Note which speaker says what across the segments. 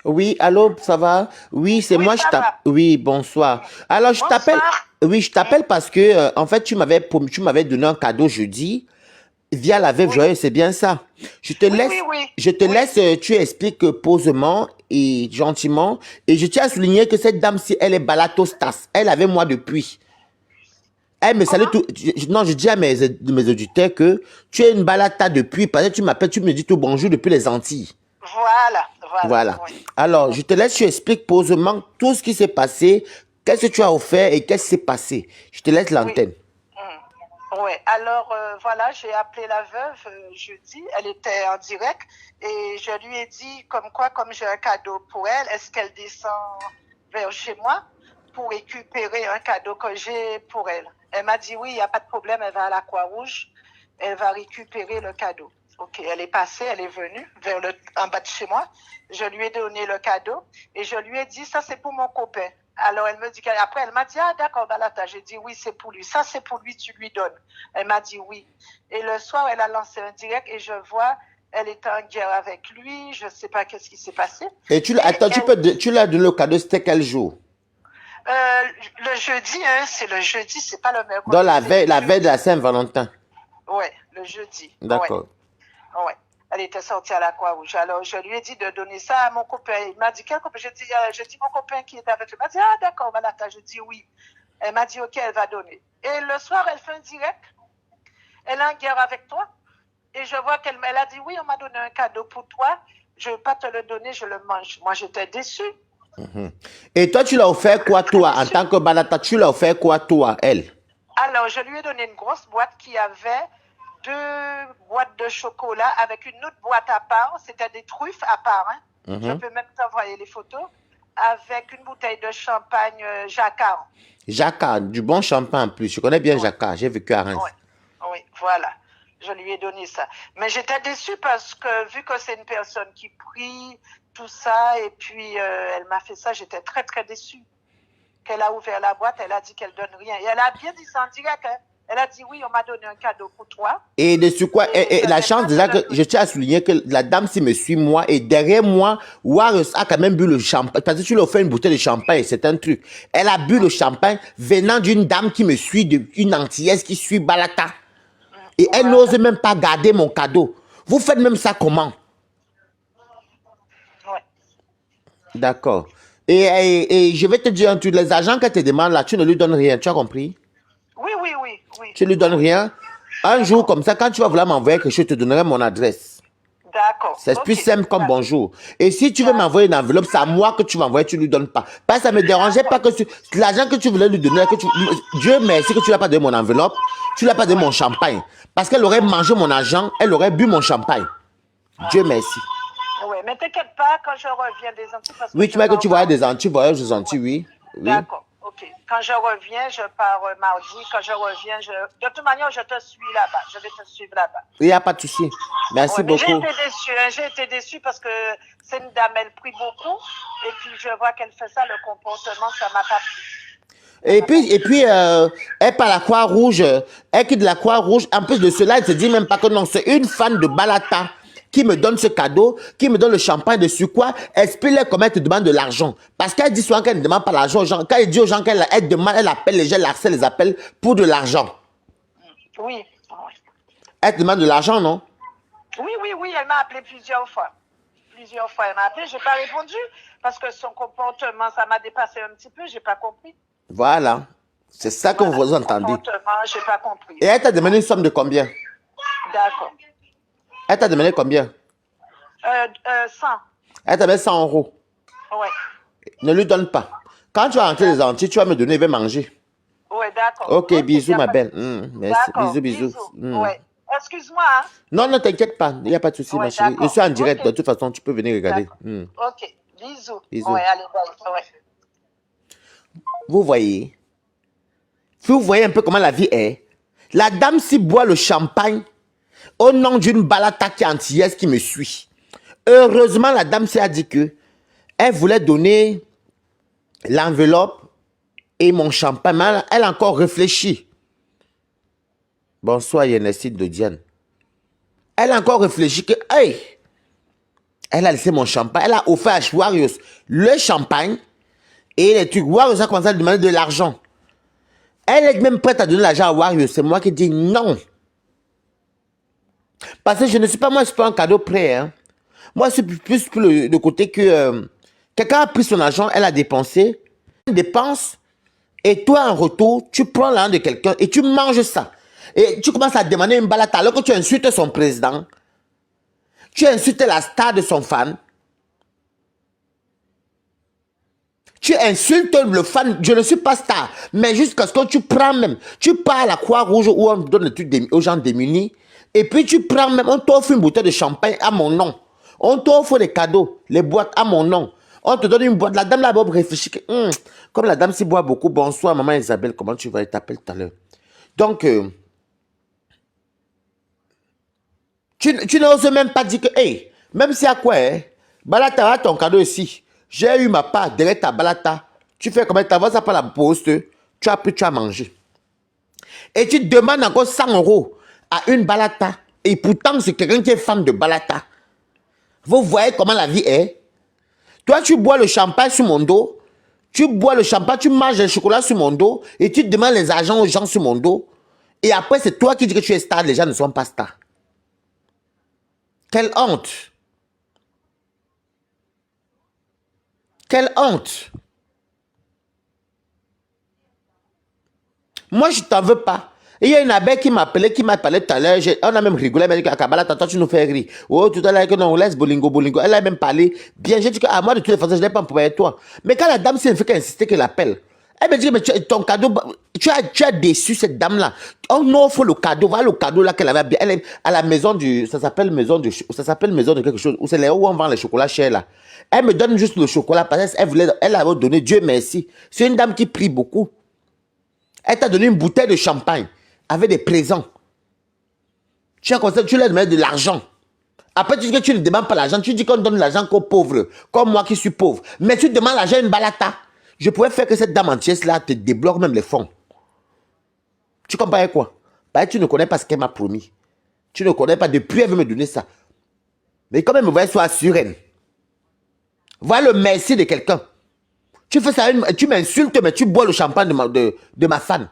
Speaker 1: Oui, allô, ça va? Oui, c'est
Speaker 2: Oui,
Speaker 1: moi, je
Speaker 2: ça
Speaker 1: t'appelle.
Speaker 2: va.
Speaker 1: Oui, bonsoir. Alors, je t'appelle.
Speaker 2: Bonsoir.
Speaker 1: Oui, je
Speaker 2: Hmm.
Speaker 1: t'appelle parce que, en fait, tu m'avais donné un cadeau jeudi via la Veuve
Speaker 2: Oui,
Speaker 1: Joyeuse, c'est bien ça.
Speaker 2: oui, oui, oui,
Speaker 1: Je te
Speaker 2: oui.
Speaker 1: laisse, tu expliques posément et gentiment. Et je tiens à souligner que cette dame-ci, elle est balatostas. Elle avait moi depuis. Elle me salue
Speaker 2: Comment?
Speaker 1: tout. Non, je dis à mes auditeurs que tu es une balata depuis. Parce que tu m'appelles, tu me dis tout bonjour depuis les Antilles.
Speaker 2: Voilà, voilà,
Speaker 1: Voilà.
Speaker 2: oui.
Speaker 1: Alors, je te laisse, tu expliques posément tout ce qui s'est passé, qu'est-ce que tu as offert et qu'est-ce qui s'est passé. Je te laisse
Speaker 2: Oui.
Speaker 1: l'antenne.
Speaker 2: Ouais. Alors, voilà, j'ai appelé la veuve jeudi. Elle était en direct et je lui ai dit comme quoi, comme j'ai un cadeau pour elle, est-ce qu'elle descend vers chez moi pour récupérer un cadeau que j'ai pour elle? Elle m'a dit oui, il n'y a pas de problème, elle va à la Croix-Rouge, elle va récupérer le cadeau. Ok, elle est passée, elle est venue en bas de chez moi. Je lui ai donné le cadeau et je lui ai dit, ça c'est pour mon copain. Alors elle me dit après elle m'a dit ah d'accord Balata, j'ai dit oui c'est pour lui, ça c'est pour lui, tu lui donnes. Elle m'a dit oui. Et le soir elle a lancé un direct et je vois elle était en guerre avec lui, je ne sais pas qu'est-ce qui s'est passé.
Speaker 1: Et tu,
Speaker 2: Et
Speaker 1: attends,
Speaker 2: elle,
Speaker 1: tu l'as donné le cadeau, c'était quel jour?
Speaker 2: euh, le jeudi, hein, c'est le jeudi, c'est pas le
Speaker 1: Dans
Speaker 2: mercredi, c'est le
Speaker 1: la veille de la
Speaker 2: jeudi.
Speaker 1: Saint-Valentin.
Speaker 2: Ouais, le jeudi. Ouais.
Speaker 1: D'accord.
Speaker 2: Ouais. Elle était sortie à la Croix-Rouge. Alors, je lui ai dit de donner ça à mon copain. Il m'a dit, quel copain? J'ai dit mon copain qui était avec lui. Il m'a dit, ah, d'accord, Malata. Je dis oui. Elle m'a dit, ok, elle va donner. Et le soir, elle fait un direct. Elle est en guerre avec toi. Et je vois elle a dit, oui, on m'a donné un cadeau pour toi. Je ne veux pas te le donner, je le mange. Moi, j'étais déçue.
Speaker 1: Et toi, tu l'as offert quoi,
Speaker 2: Très
Speaker 1: toi, en
Speaker 2: déçue.
Speaker 1: tant que balata, tu l'as offert quoi, toi, elle?
Speaker 2: Alors, je lui ai donné une grosse boîte qui avait deux boîtes de chocolat avec une autre boîte à part. C'était des truffes à part. Hein. Je
Speaker 1: Mhm.
Speaker 2: peux même t'envoyer les photos. Avec une bouteille de champagne Jacquard.
Speaker 1: Jacquard, du bon champagne en plus. Je connais bien
Speaker 2: Oui,
Speaker 1: Jacquard, j'ai vécu à
Speaker 2: oui,
Speaker 1: Reims.
Speaker 2: oui, voilà. Je lui ai donné ça. Mais j'étais déçue parce que vu que c'est une personne qui prie, tout ça, et puis elle m'a fait ça, j'étais très, très déçue. Qu'elle a ouvert la boîte, elle a dit qu'elle donne rien. Et elle a bien dit ça en direct. Hein. Elle a dit oui, on m'a donné un cadeau pour toi.
Speaker 1: Et de ce quoi,
Speaker 2: Et je
Speaker 1: et la
Speaker 2: n'ai
Speaker 1: chance
Speaker 2: pas te
Speaker 1: déjà
Speaker 2: le
Speaker 1: que je
Speaker 2: donner.
Speaker 1: tiens à souligner que la dame si me suit moi et derrière moi, Warus a quand même bu le champagne. Parce que tu lui as offert une bouteille de champagne, c'est un truc. Elle a bu le champagne venant d'une dame qui me suit, une antillaise qui suit Balata. Et elle n'ose
Speaker 2: Voilà.
Speaker 1: même pas garder mon cadeau. Vous faites même ça comment?
Speaker 2: Ouais.
Speaker 1: D'accord. Et je vais te dire un truc, les agents qu'elle te demande là, tu ne lui donnes rien, tu as compris?
Speaker 2: Oui, oui, oui, oui,
Speaker 1: Tu lui donnes
Speaker 2: oui.
Speaker 1: rien. Un jour
Speaker 2: D'accord.
Speaker 1: comme ça, quand tu vas vouloir m'envoyer quelque chose, je te donnerai mon adresse.
Speaker 2: D'accord.
Speaker 1: C'est plus
Speaker 2: Ok.
Speaker 1: simple comme bonjour. Et si tu veux m'envoyer
Speaker 2: D'accord.
Speaker 1: une enveloppe, c'est à moi que tu m'envoies, tu ne lui donnes pas. Parce que ça ne me dérangeait pas
Speaker 2: D'accord.
Speaker 1: que l'argent que tu voulais lui donner, Dieu merci que tu ne l'as pas donné mon enveloppe, tu ne l'as pas donné
Speaker 2: Ouais.
Speaker 1: mon champagne. Parce qu'elle aurait mangé mon argent, elle aurait bu mon champagne. Dieu merci.
Speaker 2: Oui, mais t'inquiète pas quand je reviens des Antilles parce que
Speaker 1: Oui, tu
Speaker 2: je
Speaker 1: m'as dit que
Speaker 2: pars
Speaker 1: tu voyais des
Speaker 2: mardi.
Speaker 1: Antilles, voyage des Antilles,
Speaker 2: Ouais.
Speaker 1: oui. Oui.
Speaker 2: D'accord, ok. Quand je reviens, je pars mardi. Quand je reviens, de toute manière, je te suis là-bas. Je vais te suivre là-bas.
Speaker 1: Il n'y a pas de souci. Merci
Speaker 2: Ouais, mais j'ai
Speaker 1: beaucoup.
Speaker 2: été déçue. Hein. J'ai été déçue parce que c'est une dame, elle prie beaucoup. Et puis, je vois qu'elle fait ça, le comportement, ça m'a pas plu. Ça m'a pas
Speaker 1: Et
Speaker 2: plu.
Speaker 1: puis elle part la Croix-Rouge, elle quitte la Croix-Rouge. En plus de cela, elle se dit même pas que non, c'est une fan de Balata qui me donne ce cadeau, qui me donne le champagne dessus quoi. Explique-leur comment elle te demande de l'argent. Parce qu'elle dit souvent qu'elle ne demande pas l'argent aux gens. Quand elle dit aux gens qu'elle demande, elle appelle les gens, elle harcèle, les appelle pour de l'argent.
Speaker 2: Oui,
Speaker 1: Elle te demande de l'argent, non?
Speaker 2: oui, oui, oui, elle m'a appelé plusieurs fois. Plusieurs fois, elle m'a appelé. Je n'ai pas répondu parce que son comportement, ça m'a dépassé un petit peu. Je n'ai pas compris.
Speaker 1: Voilà. C'est ça que
Speaker 2: Voilà,
Speaker 1: vous
Speaker 2: son
Speaker 1: entendez.
Speaker 2: comportement, je n'ai pas compris.
Speaker 1: Et elle t'a demandé une somme de combien?
Speaker 2: D'accord.
Speaker 1: Elle t'a demandé combien?
Speaker 2: 100.
Speaker 1: Elle t'a demandé 100 euros.
Speaker 2: Ouais.
Speaker 1: Ne lui donne pas. Quand tu vas rentrer les Antilles, tu vas me donner, il va manger.
Speaker 2: Ouais, d'accord.
Speaker 1: Ok,
Speaker 2: Ok, il n'y
Speaker 1: bisous
Speaker 2: a
Speaker 1: ma
Speaker 2: pas de
Speaker 1: belle.
Speaker 2: souci.
Speaker 1: Merci.
Speaker 2: D'accord.
Speaker 1: Bisous, bisous.
Speaker 2: Bisous. Ouais. Excuse-moi, hein?
Speaker 1: Non, ne t'inquiète pas. Il n'y a pas de souci, ma
Speaker 2: Ouais,
Speaker 1: chérie. Je
Speaker 2: d'accord.
Speaker 1: suis en
Speaker 2: Ok.
Speaker 1: direct. De toute façon, tu peux venir regarder.
Speaker 2: D'accord. Ok. Bisous. Ouais,
Speaker 1: Bisous.
Speaker 2: allez, bye. Ouais.
Speaker 1: Vous voyez? Vous voyez un peu comment la vie est. La dame s'y boit le champagne au nom d'une balata qui est antillaise qui me suit. Heureusement, la dame s'est dit que elle voulait donner l'enveloppe et mon champagne. Mais elle a encore réfléchi. Bonsoir, Yennessine de Diane. Elle a encore réfléchi que, hey, Elle a laissé mon champagne. Elle a offert à Warriors le champagne et les trucs. Warriors a commencé à demander de l'argent. Elle est même prête à donner l'argent à Warriors. C'est moi qui dis non. Parce que je ne suis pas, moi, je suis pas un cadeau prêt. Hein. Moi, c'est plus pour le côté que quelqu'un a pris son argent, elle a dépensé. Elle dépense et toi, en retour, tu prends l'argent de quelqu'un et tu manges ça. Et tu commences à demander une balade alors que tu insultes son président. Tu insultes la star de son fan. Tu insultes le fan. Je ne suis pas star. Mais jusqu'à ce que tu prends même. Tu pars à la Croix-Rouge où on donne des trucs aux gens démunis. Et puis tu prends même. On t'offre une bouteille de champagne à mon nom. On t'offre des cadeaux. Les boîtes à mon nom. On te donne une boîte. La dame là-bas réfléchit que, comme la dame s'y boit beaucoup. Bonsoir maman Isabelle. Comment tu vas? Elle t'appelle tout à l'heure. Donc, tu n'oses même pas dire que, hey, même si à quoi, hein, balata, ton cadeau ici. J'ai eu ma part derrière ta balata. Tu fais comment? Tu avances par la poste. Tu as pris, tu as mangé. Et tu demandes encore 100 € à une balata. Et pourtant, c'est quelqu'un qui est fan de balata. Vous voyez comment la vie est? Toi, tu bois le champagne sur mon dos. Tu bois le champagne, tu manges le chocolat sur mon dos. Et tu demandes les argents aux gens sur mon dos. Et après, c'est toi qui dis que tu es star. Les gens ne sont pas stars. Quelle honte! Quelle honte! Moi, je ne t'en veux pas. Et il y a une abeille qui m'a appelé, qui m'a parlé tout à l'heure. On a même rigolé. Elle m'a dit qu'Akabala, toi, tu nous fais rire. Oh, tout à l'heure, que non, on laisse bolingo. Elle a même parlé. Bien, j'ai dit que moi, de toutes les façons, je n'ai pas un problème avec toi. Mais quand la dame s'est fait insister qu'elle appelle, elle me dit, mais ton cadeau, tu as déçu cette dame-là. On offre le cadeau. Voilà le cadeau là qu'elle avait bien. Elle est à la maison du. Ça s'appelle maison de quelque chose. Où c'est là où on vend les chocolats chers là. Elle me donne juste le chocolat parce qu'elle avait donné, Dieu merci. C'est une dame qui prie beaucoup. Elle t'a donné une bouteille de champagne avec des présents. Tu lui as donné de l'argent. Après, tu dis que tu ne demandes pas l'argent. Tu dis qu'on donne l'argent qu'aux pauvres. Comme moi qui suis pauvre. Mais tu demandes l'argent à une balata. Je pourrais faire que cette dame entière là te débloque même les fonds. Tu comprends quoi? Bah, tu ne connais pas ce qu'elle m'a promis. Tu ne connais pas. Depuis, elle veut me donner ça. Mais quand même, vous voyez, sois sereine. Voilà le merci de quelqu'un. Tu fais ça, tu m'insultes, mais tu bois le champagne de ma fan.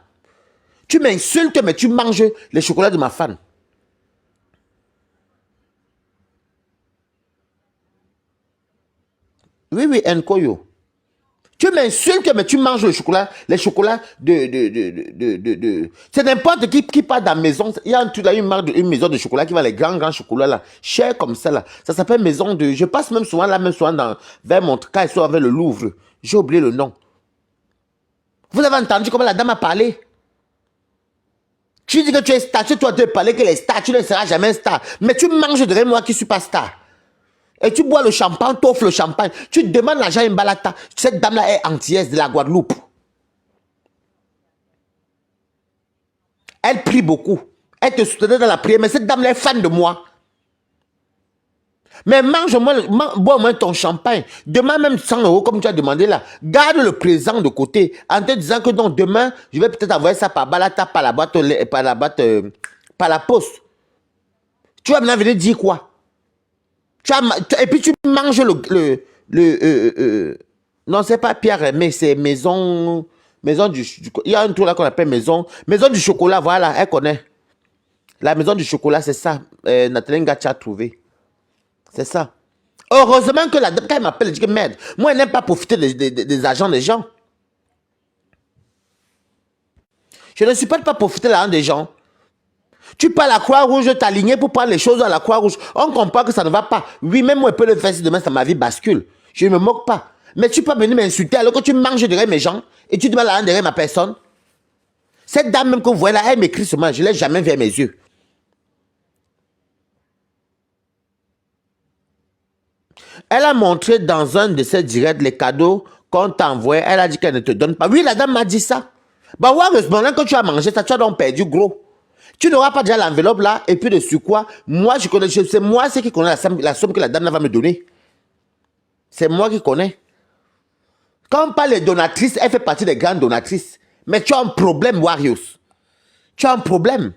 Speaker 1: Tu m'insultes, mais tu manges les chocolats de ma fan. Oui, oui, Nkoyo. Tu m'insultes, mais tu manges les chocolats de. C'est n'importe qui part dans la maison. Il y a une maison de chocolat qui va les grands chocolats là, chers comme ça là. Ça s'appelle maison de. Je passe même souvent là, même souvent vers mon cas, soit avec le Louvre. J'ai oublié le nom. Vous avez entendu comment la dame a parlé? Tu dis que tu es star, tu dois te parler que les stars, tu ne seras jamais star. Mais tu manges derrière moi qui ne suis pas star. Et tu bois le champagne, t'offres le champagne. Tu demandes l'argent à une balata. Cette dame-là est antillaise de la Guadeloupe. Elle prie beaucoup. Elle te soutenait dans la prière, mais cette dame-là est fan de moi. Mais bois-moi ton champagne. Demain, même 100 € comme tu as demandé là. Garde le présent de côté en te disant que donc demain, je vais peut-être envoyer ça par balata, par la poste. Tu vas maintenant venir dire quoi? Et puis tu manges non, c'est pas Pierre, mais c'est maison du. Il y a un tour là qu'on appelle maison du chocolat, voilà, elle connaît. La maison du chocolat, c'est ça. Nathalie Ngachi a trouvé. C'est ça. Heureusement que la dame, quand elle m'appelle, elle dit que merde, moi, elle n'aime pas profiter des agents des gens. Je ne suis pas profiter de l'argent des gens. Tu pars à la Croix-Rouge, t'aligner pour prendre les choses à la Croix-Rouge. On comprend que ça ne va pas. Oui, même moi, je peux le faire si demain, ça ma vie bascule. Je ne me moque pas. Mais tu peux venir m'insulter alors que tu manges derrière mes gens et tu demandes l'argent derrière ma personne. Cette dame même que vous voyez là, elle m'écrit seulement, je ne l'ai jamais vu à mes yeux. Elle a montré dans un de ses directs les cadeaux qu'on t'envoie. Elle a dit qu'elle ne te donne pas. Oui, la dame m'a dit ça. Bah ouais, heureusement, quand tu as mangé ça, tu as donc perdu gros. Tu n'auras pas déjà l'enveloppe là, et puis dessus quoi? Moi, je connais, c'est moi qui connais la somme que la dame va me donner. C'est moi qui connais. Quand on parle des donatrices, elle fait partie des grandes donatrices. Mais tu as un problème, Warriors. Tu as un problème.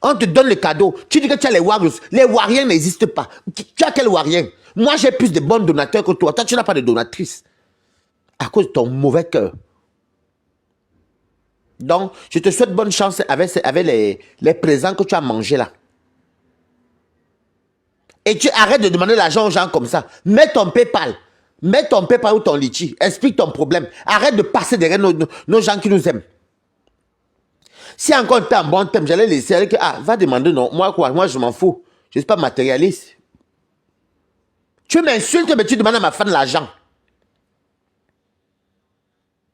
Speaker 1: On te donne le cadeau. Tu dis que tu as les Warriors. Les Warriors n'existent pas. Tu as quel Warrior? Moi, j'ai plus de bons donateurs que toi. Toi, tu n'as pas de donatrice. À cause de ton mauvais cœur. Donc, je te souhaite bonne chance avec les présents que tu as mangés là. Et tu arrêtes de demander l'argent aux gens comme ça. Mets ton PayPal. Mets ton PayPal ou ton Litchi. Explique ton problème. Arrête de passer derrière nos gens qui nous aiment. Si encore tu as un bon thème, j'allais laisser. Allez, va demander non. Moi, quoi? Moi, je m'en fous. Je ne suis pas matérialiste. Tu m'insultes, mais tu demandes à ma femme l'argent.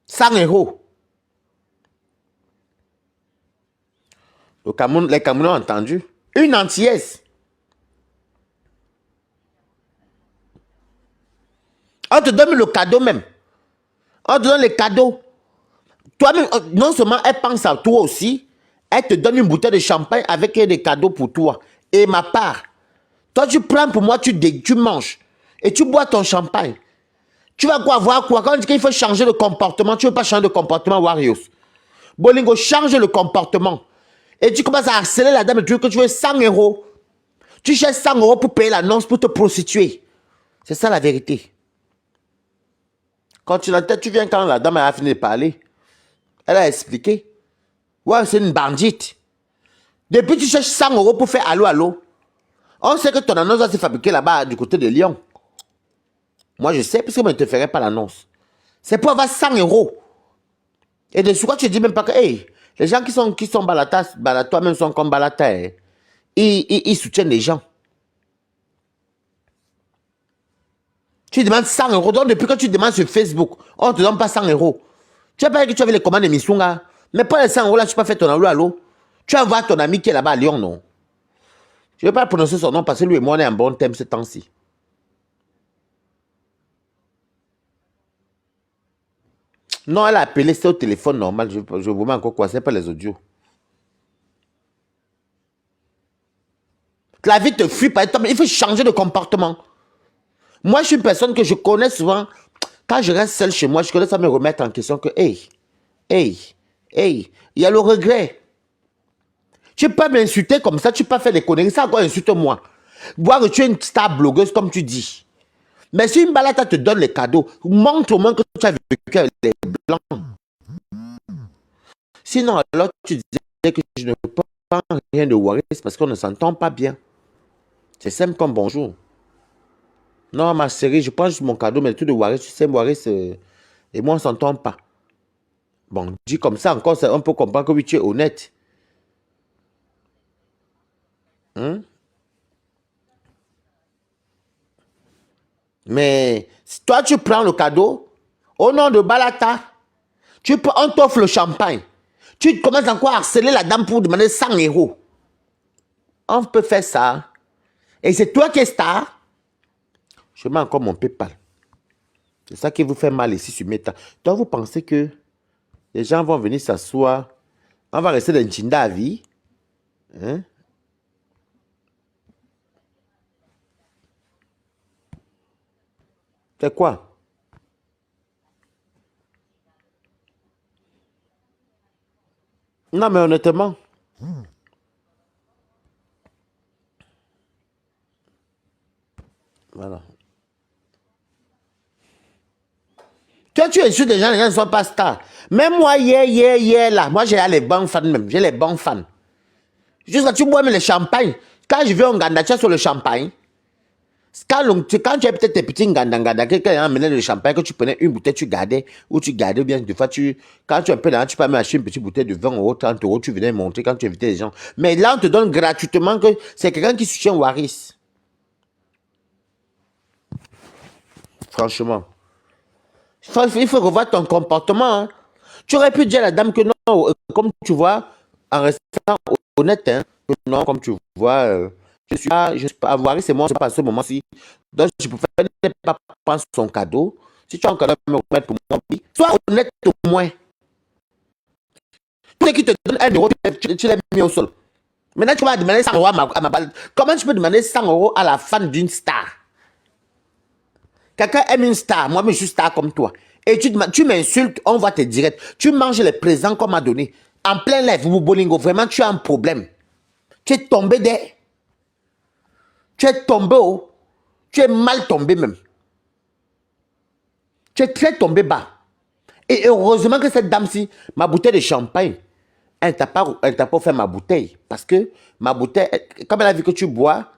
Speaker 1: 100 €. Les Camerounais ont entendu. Une entièse. On te donne le cadeau même. On te donne les cadeaux. Toi-même, non seulement elle pense à toi aussi, elle te donne une bouteille de champagne avec des cadeaux pour toi. Et ma part. Toi, tu prends pour moi, tu manges. Et tu bois ton champagne. Tu vas quoi voir quoi? Quand on dit qu'il faut changer de comportement, tu ne veux pas changer de comportement, Warriors. Bolingo, change le comportement. Et tu commences à harceler la dame et tu veux que tu veux 100 €. Tu cherches 100 € pour payer l'annonce, pour te prostituer. C'est ça la vérité. Quand tu l'entends, tu viens quand la dame a fini de parler. Elle a expliqué. Ouais, c'est une bandite. Depuis tu cherches 100 € pour faire allô, allô. On sait que ton annonce va se fabriquer là-bas du côté de Lyon. Moi, je sais, parce que je ne te ferai pas l'annonce. C'est pour avoir 100 €. Et de ce quoi tu ne dis même pas que, hey, les gens qui sont Balata, toi-même sont comme Balata. Hein. Ils soutiennent les gens. Tu demandes 100 €. Donc, depuis que tu demandes sur Facebook, on ne te donne pas 100 €. Tu as pas dit que tu avais les commandes de Missunga. Mais pas les 100 € là, tu n'as pas fait ton allô. Tu envoies ton ami qui est là-bas à Lyon, non? Je ne vais pas prononcer son nom parce que lui et moi, on est en bon thème ce temps-ci. Non, elle a appelé, c'est au téléphone normal. Je vous mets encore quoi, c'est pas les audios. La vie te fuit par exemple, il faut changer de comportement. Moi, je suis une personne que je connais souvent. Quand je reste seul chez moi, je connais ça me remettre en question que, hey, il y a le regret. Tu peux pas m'insulter comme ça, tu peux pas faire des conneries. Ça encore insulte-moi. Voir que tu es une star blogueuse comme tu dis. Mais si une balade te donne les cadeaux, montre au moins que tu as vécu avec les blancs. Sinon, alors tu disais que je ne peux pas rien de Waris parce qu'on ne s'entend pas bien. C'est simple comme bonjour. Non, ma chérie, je prends juste mon cadeau, mais tout de Waris, tu sais, Waris et moi, on ne s'entend pas. Bon, dit comme ça, encore, on peut comprendre que oui, tu es honnête. Hein? Mais si toi, tu prends le cadeau, au nom de Balata, on t'offre le champagne. Tu commences encore à harceler la dame pour demander 100 €. On peut faire ça. Et c'est toi qui es star. Je mets encore mon PayPal. C'est ça qui vous fait mal ici sur Meta. Donc vous pensez que les gens vont venir s'asseoir. On va rester dans une chinda à vie. Hein? C'est quoi? Non, mais honnêtement. Voilà. Tu insultes les gens ne sont pas stars. Même moi, hier, là, moi j'ai les bons fans même. J'ai les bons fans. Jusqu'à tu bois même le champagne. Quand je vais en Ganda, tu as sur le champagne. Quand tu as peut-être tes petits Nganda, quelqu'un a amené le champagne, que tu prenais une bouteille, tu gardais, ou tu gardais, ou bien des fois, quand tu es un peu là, tu peux même acheter une petite bouteille de 20 €, 30 €, tu venais montrer quand tu invitais les gens. Mais là, on te donne gratuitement que c'est quelqu'un qui soutient Waris. Franchement. Il faut revoir ton comportement. Hein. Tu aurais pu dire à la dame que non, comme tu vois, en restant honnête, hein, que non, comme tu vois, je suis pas avoir, c'est moi, c'est pas à ce moment-ci. Donc, je préfère ne pas prendre son cadeau. Si tu as un cadeau à me remettre pour moi, oui. Sois honnête au moins. Tous ceux qui te donnent 1 €, tu l'as mis au sol. Maintenant, tu vas demander 100 € à ma balle. Comment tu peux demander 100 € à la fan d'une star? Quelqu'un aime une star, moi, mais je suis star comme toi. Et tu m'insultes, on va te direct. Tu manges les présents qu'on m'a donné. En plein live, Bolingo, vraiment, tu as un problème. Tu es tombé des... Tu es tombé haut. Tu es mal tombé même. Tu es très tombé bas. Et heureusement que cette dame-ci, ma bouteille de champagne, elle t'a pas offert ma bouteille. Parce que ma bouteille, comme elle a vu que tu bois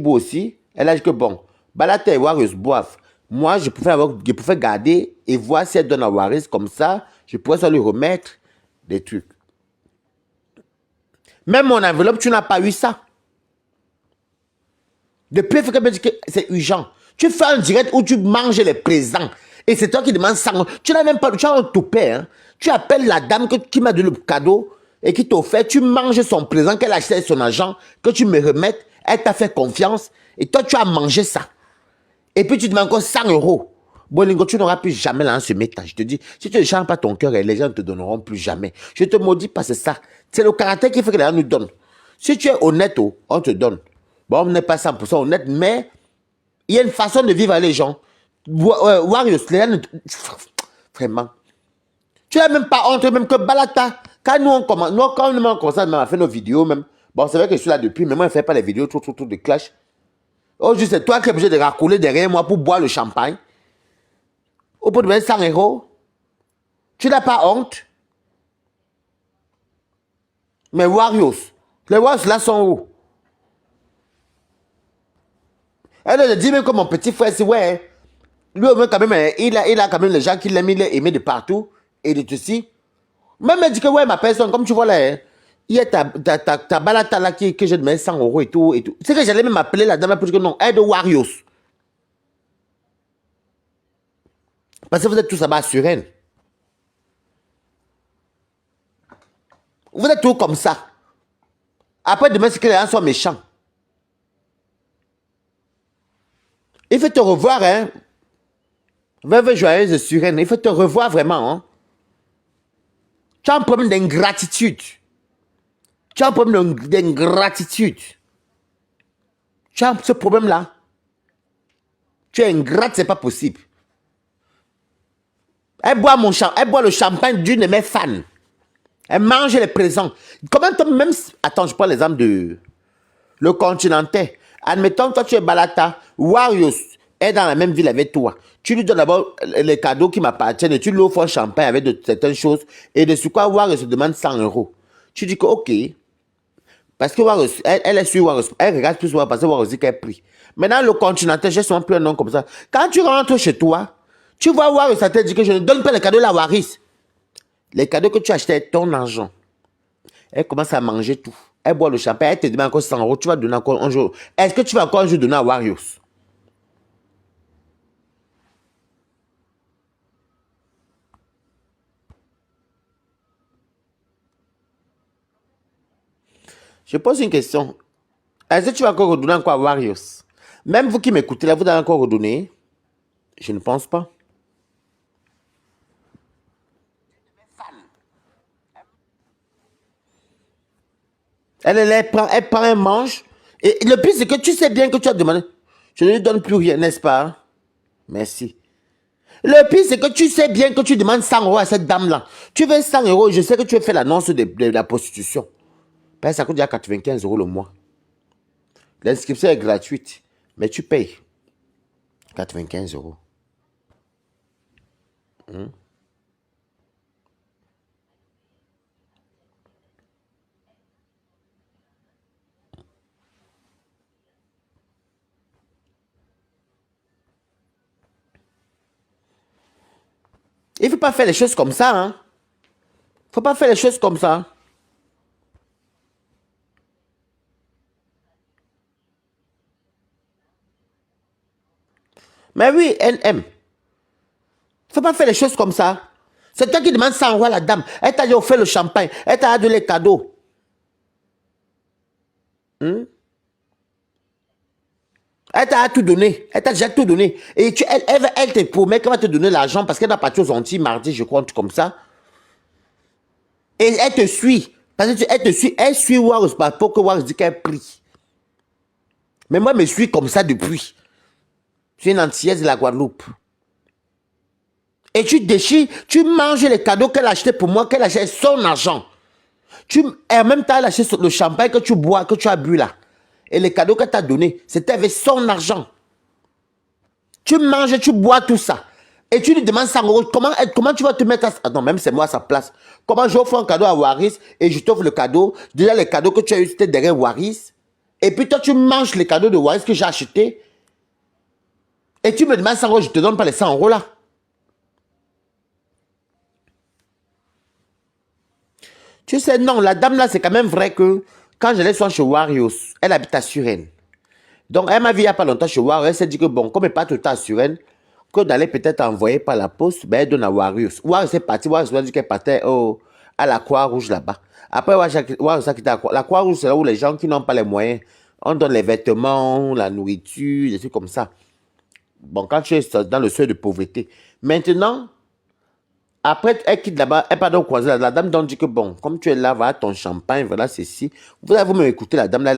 Speaker 1: aussi, elle a dit que bon, Balata et Warriors boivent. Moi, je pouvais garder et voir si elle donne à Waris comme ça, je pourrais ça lui remettre des trucs. Même mon enveloppe, tu n'as pas eu ça. Depuis, il faut qu'elle me dise que c'est urgent. Tu fais un direct où tu manges les présents. Et c'est toi qui demandes ça. Tu n'as même pas, tu as un toupet. Hein. Tu appelles la dame qui m'a donné le cadeau et qui t'offre. Tu manges son présent qu'elle a acheté avec son argent, que tu me remettes. Elle t'a fait confiance. Et toi, tu as mangé ça. Et puis, tu demandes encore 100 €. Bolingo, tu n'auras plus jamais là en ce métal. Je te dis, si tu ne changes pas ton cœur, les gens ne te donneront plus jamais. Je te maudis parce que ça. C'est le caractère qui fait que les gens nous donnent. Si tu es honnête, on te donne. Bon, on n'est pas 100% honnête, mais il y a une façon de vivre avec les gens. Warriors, les gens, vraiment. Tu n'as même pas honte, même que Balata. Quand nous, on commence, quand on commence à faire nos vidéos, même. Bon, c'est vrai que je suis là depuis, mais moi, je ne fais pas les vidéos trop de clash. Oh, juste, c'est toi qui es obligé de racouler derrière moi pour boire le champagne. Au bout de 100 €. Tu n'as pas honte. Mais Warriors, les Warriors là sont où? Elle dit même que mon petit frère, c'est ouais. Lui, quand même, il a quand même les gens qui l'aiment, il est aimé de partout et de tout ci. Même elle dit que ouais, ma personne, comme tu vois là, hein, il y a ta balata là que j'ai demandé 100 € et tout. C'est que j'allais même m'appeler la dame pour dire que non, elle de Warriors. Parce que vous êtes tous là-bas sur elle. Vous êtes tous comme ça. Après, demain, c'est que les gens sont méchants. Il faut te revoir, hein. Veuve joyeuse sur elle. Il faut te revoir vraiment, hein. Tu as un problème d'ingratitude. Tu as un problème d'ingratitude. Tu as ce problème-là. Tu es ingrate, c'est pas possible. Elle boit le champagne d'une de mes fans. Elle mange les présents. Comment toi, même... Attends, je prends l'exemple de... Le Continental. Admettons, toi, tu es Balata. Warriors est dans la même ville avec toi. Tu lui donnes d'abord les cadeaux qui m'appartiennent et tu lui offres un champagne avec de certaines choses. Et de ce quoi Warriors se demande 100 €. Tu dis que, ok. Parce que Warriors, elle est sur Warriors. Elle regarde plus Warriors parce que Warriors dit qu'elle prie. Maintenant, le Continental, j'ai souvent plus un nom comme ça. Quand tu rentres chez toi, tu vois Warriors, ça te dit que je ne donne pas les cadeaux à la Waris. Les cadeaux que tu achetais, ton argent. Elle commence à manger tout. Elle boit le champagne, elle te demande encore 100 €. Tu vas donner encore un jour. Est-ce que tu vas encore un jour donner à Warriors? Je pose une question. Est-ce que tu vas encore redonner encore à Warriors? Même vous qui m'écoutez là, vous allez encore redonner? Je ne pense pas. Elle prend, elle mange. Et le pire, c'est que tu sais bien que tu as demandé. Je ne lui donne plus rien, n'est-ce pas? Merci. Le pire, c'est que tu sais bien que tu demandes 100 € à cette dame-là. Tu veux 100 €, je sais que tu as fait l'annonce de la prostitution. Ben, ça coûte déjà 95 € le mois. L'inscription est gratuite, mais tu payes 95 €. Il ne faut pas faire les choses comme ça. Hein. Il ne faut pas faire les choses comme ça. Mais oui, NM. Il ne faut pas faire les choses comme ça. C'est toi qui demandes 100 € à la dame. Elle t'a dit offert le champagne. Elle t'a donné les cadeaux. Elle t'a tout donné. Elle t'a déjà tout donné. Et elle te promet qu'elle va te donner l'argent parce qu'elle va partir aux Antilles mardi, je crois, un truc comme ça. Et elle te suit. Parce que elle te suit. Elle suit Warriors pour que Warriors dit qu'elle prie. Mais moi, je me suis comme ça depuis. Je suis une Antillaise de la Guadeloupe. Et tu déchires, tu manges les cadeaux qu'elle a achetés pour moi, qu'elle a acheté son argent. Et en même temps, elle achète le champagne que tu bois, que tu as bu là. Et les cadeaux qu'elle t'a donné, c'était avec son argent. Tu manges, tu bois tout ça. Et tu lui demandes 100 euros. Comment tu vas te mettre à... Ah non, même c'est moi à sa place. Comment j'offre un cadeau à Waris et je t'offre le cadeau. Déjà, les cadeaux que tu as eu, c'était derrière Waris. Et puis toi, tu manges les cadeaux de Waris que j'ai achetés. Et tu me demandes 100 euros, je ne te donne pas les 100 euros là. Tu sais, non, la dame là, c'est quand même vrai que quand j'allais soir chez Warios, elle habite à Suresnes. Donc, elle m'a vu il n'y a pas longtemps chez Warios, elle s'est dit que bon, comme elle part tout le temps à Suresnes, que d'aller peut-être envoyer par la poste, ben elle donne à Warios. Warios est parti, Warios a dit qu'elle partait à la Croix-Rouge là-bas. Après, Warios a quitté la Croix-Rouge, c'est là où les gens qui n'ont pas les moyens, on donne les vêtements, la nourriture, des trucs comme ça. Bon, quand tu es dans le seuil de pauvreté. Maintenant, après, elle quitte là-bas, elle part donc croiser la dame, donc dit que bon, comme tu es là, voilà ton champagne, voilà ceci. Vous allez vous m'écouter, la dame là.